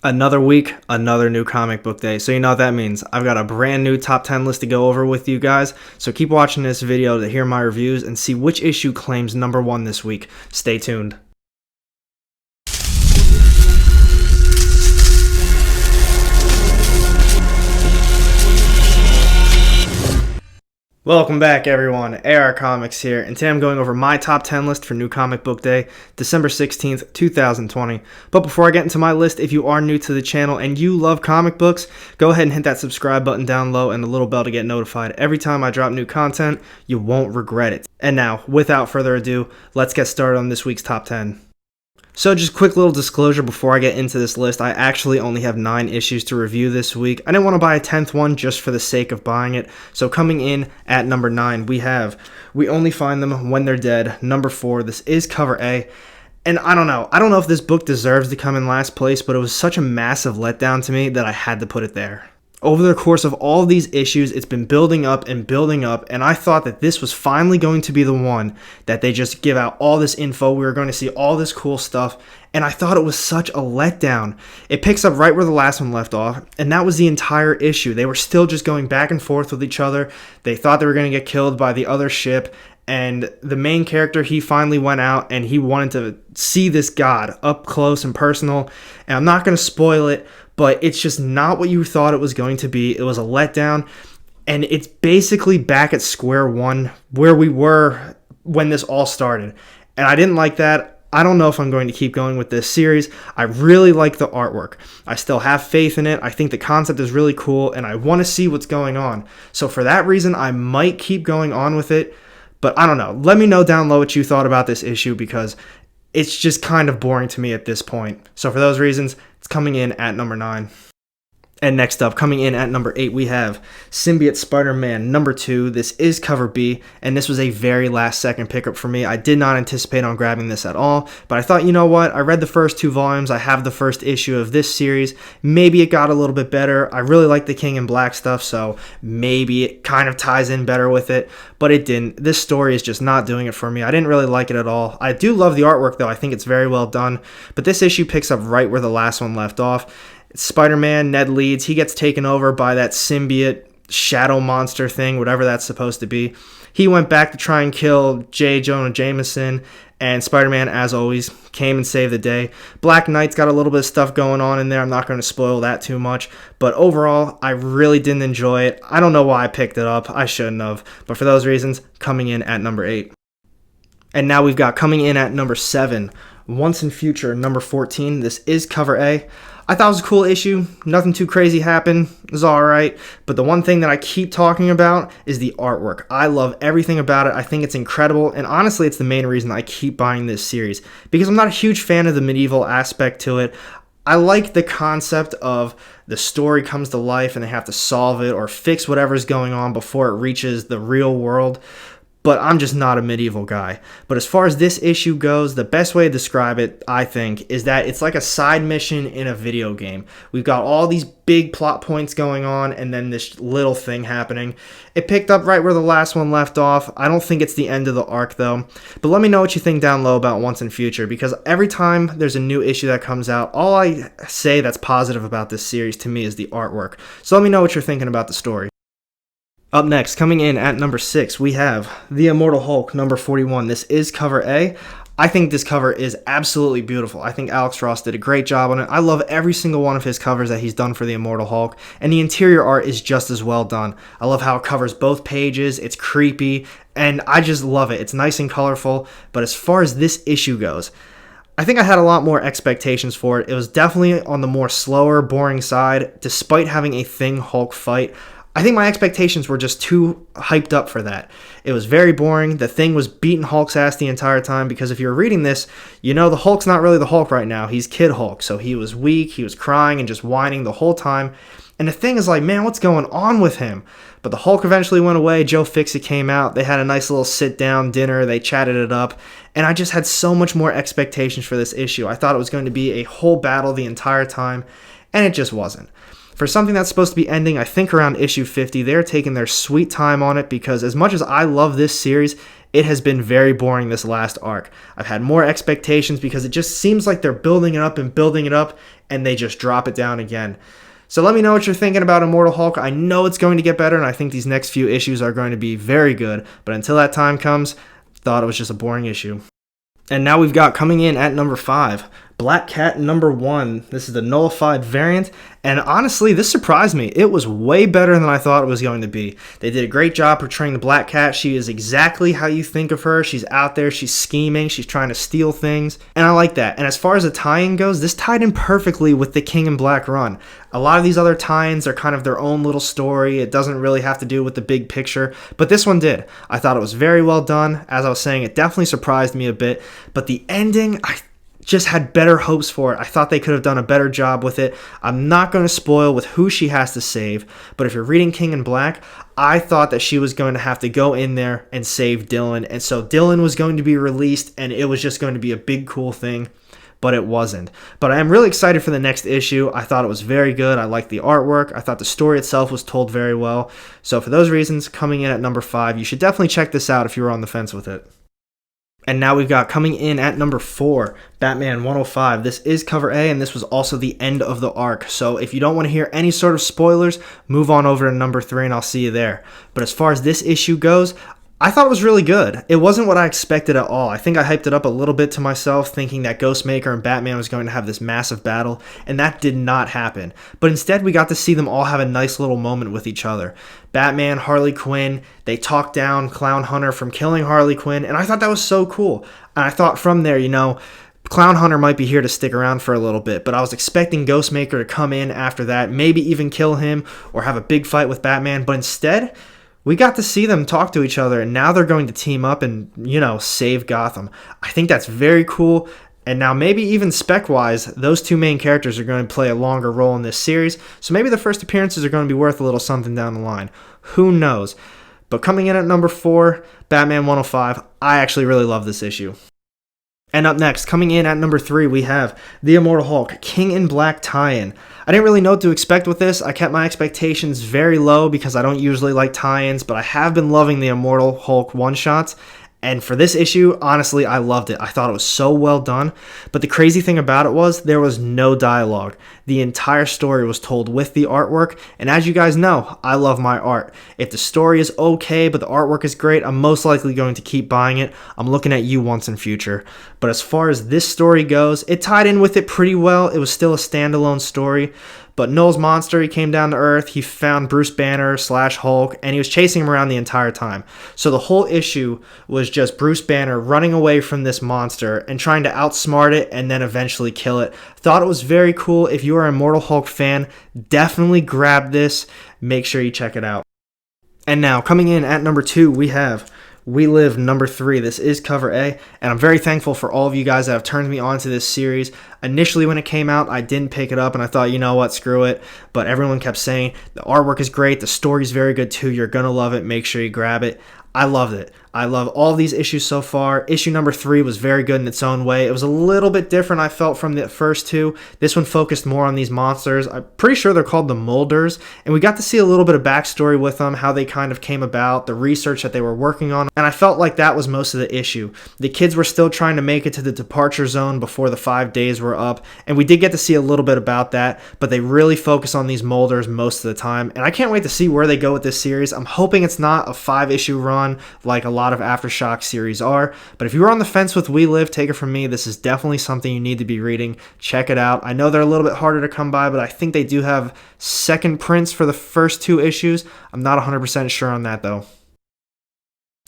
Another week, another new comic book day. So you know what that means. I've got a brand new top 10 list to go over with you guys. So keep watching this video to hear my reviews and see which issue claims number one this week. Stay tuned. Welcome back, everyone. AR Comics here, and today I'm going over my top 10 list for New Comic Book Day, December 16th, 2020. But before I get into my list, if you are new to the channel and you love comic books, go ahead and hit that subscribe button down low and the little bell to get notified every time I drop new content. You won't regret it. And now, without further ado, let's get started on this week's top 10. So just quick little disclosure before I get into this list, I actually only have 9 issues to review this week. I didn't want to buy a 10th one just for the sake of buying it. So coming in at number 9, We Only Find Them When They're Dead, number 4. This is cover A. And I don't know if this book deserves to come in last place, but it was such a massive letdown to me that I had to put it there. Over the course of all of these issues, it's been building up, and I thought that this was finally going to be the one that they just give out all this info. We were going to see all this cool stuff, and I thought it was such a letdown. It picks up right where the last one left off, and that was the entire issue. They were still just going back and forth with each other. They thought they were going to get killed by the other ship, and the main character, he finally went out, and he wanted to see this god up close and personal, and I'm not going to spoil it, but it's just not what you thought it was going to be. It was a letdown, and it's basically back at square one where we were when this all started, and I didn't like that. I don't know if I'm going to keep going with this series. I really like the artwork. I still have faith in it. I think the concept is really cool, and I want to see what's going on. So for that reason, I might keep going on with it, but I don't know. Let me know down low what you thought about this issue, because it's just kind of boring to me at this point. So for those reasons, it's coming in at number 9. And next up, coming in at number 8, we have Symbiote Spider-Man number 2. This is cover B, and this was a very last second pickup for me. I did not anticipate on grabbing this at all, but I thought, you know what? I read the first 2 volumes. I have the first issue of this series. Maybe it got a little bit better. I really like the King in Black stuff, so maybe it kind of ties in better with it, but it didn't. This story is just not doing it for me. I didn't really like it at all. I do love the artwork, though. I think it's very well done, but this issue picks up right where the last one left off. Spider-Man, Ned Leeds, he gets taken over by that symbiote shadow monster thing, whatever that's supposed to be. He went back to try and kill J. Jonah Jameson, and Spider-Man, as always, came and saved the day. Black Knight's got a little bit of stuff going on in there. I'm not going to spoil that too much, but overall, I really didn't enjoy it. I don't know why I picked it up. I shouldn't have, but for those reasons, coming in at number 8. And now we've got coming in at number 7, Once and Future, number 14. This is cover A. I thought it was a cool issue. Nothing too crazy happened. It was alright. But the one thing that I keep talking about is the artwork. I love everything about it. I think it's incredible. And honestly, it's the main reason I keep buying this series, because I'm not a huge fan of the medieval aspect to it. I like the concept of the story comes to life and they have to solve it or fix whatever's going on before it reaches the real world. But I'm just not a medieval guy. But as far as this issue goes, the best way to describe it, I think, is that it's like a side mission in a video game. We've got all these big plot points going on, and then this little thing happening. It picked up right where the last one left off. I don't think it's the end of the arc, though. But let me know what you think down low about Once and Future, because every time there's a new issue that comes out, all I say that's positive about this series to me is the artwork. So let me know what you're thinking about the story. Up next, coming in at number 6, we have The Immortal Hulk, number 41. This is cover A. I think this cover is absolutely beautiful. I think Alex Ross did a great job on it. I love every single one of his covers that he's done for The Immortal Hulk, and the interior art is just as well done. I love how it covers both pages. It's creepy, and I just love it. It's nice and colorful, but as far as this issue goes, I think I had a lot more expectations for it. It was definitely on the more slower, boring side, despite having a Thing Hulk fight. I think my expectations were just too hyped up for that. It was very boring. The Thing was beating Hulk's ass the entire time, because if you're reading this, you know the Hulk's not really the Hulk right now. He's Kid Hulk, so he was weak, he was crying and just whining the whole time. And the Thing is like, man, what's going on with him? But the Hulk eventually went away. Joe Fixit came out. They had a nice little sit-down dinner. They chatted it up. And I just had so much more expectations for this issue. I thought it was going to be a whole battle the entire time, and it just wasn't. For something that's supposed to be ending, I think, around issue 50, they're taking their sweet time on it, because as much as I love this series, it has been very boring this last arc. I've had more expectations because it just seems like they're building it up and they just drop it down again. So let me know what you're thinking about Immortal Hulk. I know it's going to get better, and I think these next few issues are going to be very good. But until that time comes, thought it was just a boring issue. And now we've got coming in at number 5, Black Cat number 1. This is the nullified variant, and honestly, this surprised me. It was way better than I thought it was going to be. They did a great job portraying the Black Cat. She is exactly how you think of her. She's out there, she's scheming, she's trying to steal things, and I like that. And as far as the tie-in goes, this tied in perfectly with the King in Black run. A lot of these other tie-ins are kind of their own little story. It doesn't really have to do with the big picture, but this one did. I thought it was very well done. As I was saying, it definitely surprised me a bit, but the ending, I just had better hopes for it. I thought they could have done a better job with it. I'm not going to spoil with who she has to save, but if you're reading King in Black, I thought that she was going to have to go in there and save Dylan, and so Dylan was going to be released, and it was just going to be a big cool thing, but it wasn't. But I am really excited for the next issue. I thought it was very good. I liked the artwork. I thought the story itself was told very well. So for those reasons, coming in at number 5, you should definitely check this out if you were on the fence with it. And now we've got coming in at number 4, Batman 105. This is cover A, and this was also the end of the arc. So if you don't want to hear any sort of spoilers, move on over to number 3 and I'll see you there. But as far as this issue goes, I thought it was really good. It wasn't what I expected at all. I think I hyped it up a little bit to myself, thinking that Ghostmaker and Batman was going to have this massive battle, and that did not happen. But instead, we got to see them all have a nice little moment with each other. Batman, Harley Quinn, they talked down Clown Hunter from killing Harley Quinn, and I thought that was so cool. And I thought from there, Clown Hunter might be here to stick around for a little bit, but I was expecting Ghostmaker to come in after that, maybe even kill him or have a big fight with Batman, but instead, we got to see them talk to each other, and now they're going to team up and, save Gotham. I think that's very cool, and now maybe even spec-wise, those two main characters are going to play a longer role in this series, so maybe the first appearances are going to be worth a little something down the line. Who knows? But coming in at number 4, Batman 105, I actually really love this issue. And up next, coming in at number 3, we have the Immortal Hulk, King in Black tie-in. I didn't really know what to expect with this. I kept my expectations very low because I don't usually like tie-ins, but I have been loving the Immortal Hulk one-shots. And for this issue, honestly, I loved it. I thought it was so well done. But the crazy thing about it was there was no dialogue. The entire story was told with the artwork. And as you guys know, I love my art. If the story is okay, but the artwork is great, I'm most likely going to keep buying it. I'm looking at you once in future. But as far as this story goes, it tied in with it pretty well. It was still a standalone story. But Null's monster, he came down to Earth, he found Bruce Banner / Hulk, and he was chasing him around the entire time. So the whole issue was just Bruce Banner running away from this monster and trying to outsmart it and then eventually kill it. Thought it was very cool. If you are an Immortal Hulk fan, definitely grab this. Make sure you check it out. And now, coming in at number 2, we have We Live number 3. This is cover A, and I'm very thankful for all of you guys that have turned me on to this series. Initially, when it came out, I didn't pick it up, and I thought, you know what, screw it. But everyone kept saying, the artwork is great, the story's very good too, you're going to love it, make sure you grab it. I loved it. I love all these issues so far. Issue number 3 was very good in its own way. It was a little bit different, I felt, from the first 2. This one focused more on these monsters. I'm pretty sure they're called the Molders, and we got to see a little bit of backstory with them, how they kind of came about, the research that they were working on, and I felt like that was most of the issue. The kids were still trying to make it to the departure zone before the 5 days were up, and we did get to see a little bit about that, but they really focus on these Molders most of the time, and I can't wait to see where they go with this series. I'm hoping it's not a 5-issue run like a lot of Aftershock series are, but if you were on the fence with We Live, take it from me, this is definitely something you need to be reading. Check it out. I know they're a little bit harder to come by, but I think they do have second prints for the first 2 issues. I'm not 100% sure on that though.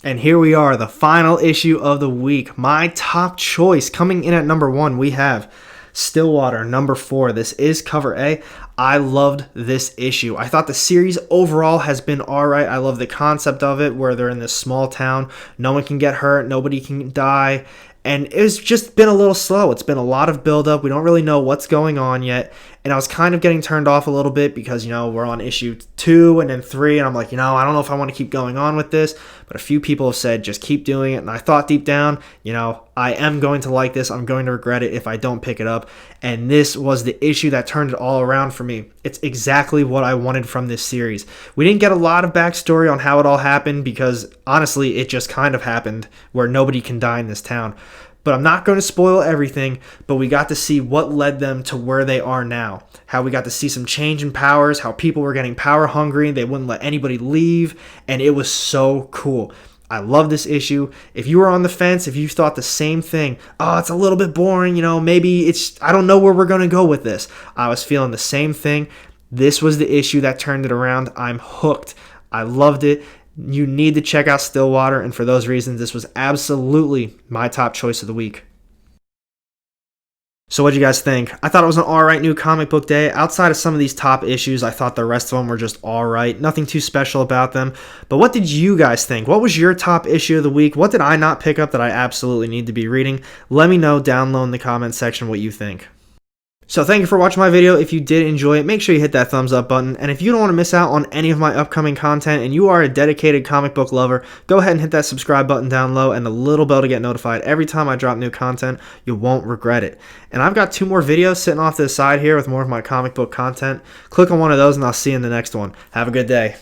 And here we are, the final issue of the week. My top choice, coming in at number 1, we have Stillwater number 4. This is cover A. I loved this issue. I thought the series overall has been alright. I love the concept of it where they're in this small town. No one can get hurt. Nobody can die. And it's just been a little slow. It's been a lot of buildup. We don't really know what's going on yet. and I was kind of getting turned off a little bit because, we're on issue 2 and then 3, and I'm like, I don't know if I want to keep going on with this, but a few people have said just keep doing it, and I thought deep down, I am going to like this. I'm going to regret it if I don't pick it up, and this was the issue that turned it all around for me. It's exactly what I wanted from this series. We didn't get a lot of backstory on how it all happened because, honestly, it just kind of happened where nobody can die in this town. But I'm not going to spoil everything, but we got to see what led them to where they are now. How we got to see some change in powers, how people were getting power hungry, they wouldn't let anybody leave, and it was so cool. I love this issue. If you were on the fence, if you thought the same thing, oh, it's a little bit boring, maybe I don't know where we're going to go with this. I was feeling the same thing. This was the issue that turned it around. I'm hooked. I loved it. You need to check out Stillwater, and for those reasons, this was absolutely my top choice of the week. So what do you guys think? I thought it was an alright new comic book day. Outside of some of these top issues, I thought the rest of them were just alright. Nothing too special about them. But what did you guys think? What was your top issue of the week? What did I not pick up that I absolutely need to be reading? Let me know down low in the comments section what you think. So thank you for watching my video. If you did enjoy it, make sure you hit that thumbs up button. And if you don't want to miss out on any of my upcoming content and you are a dedicated comic book lover, go ahead and hit that subscribe button down low and the little bell to get notified every time I drop new content. You won't regret it. And I've got 2 more videos sitting off to the side here with more of my comic book content. Click on one of those and I'll see you in the next one. Have a good day.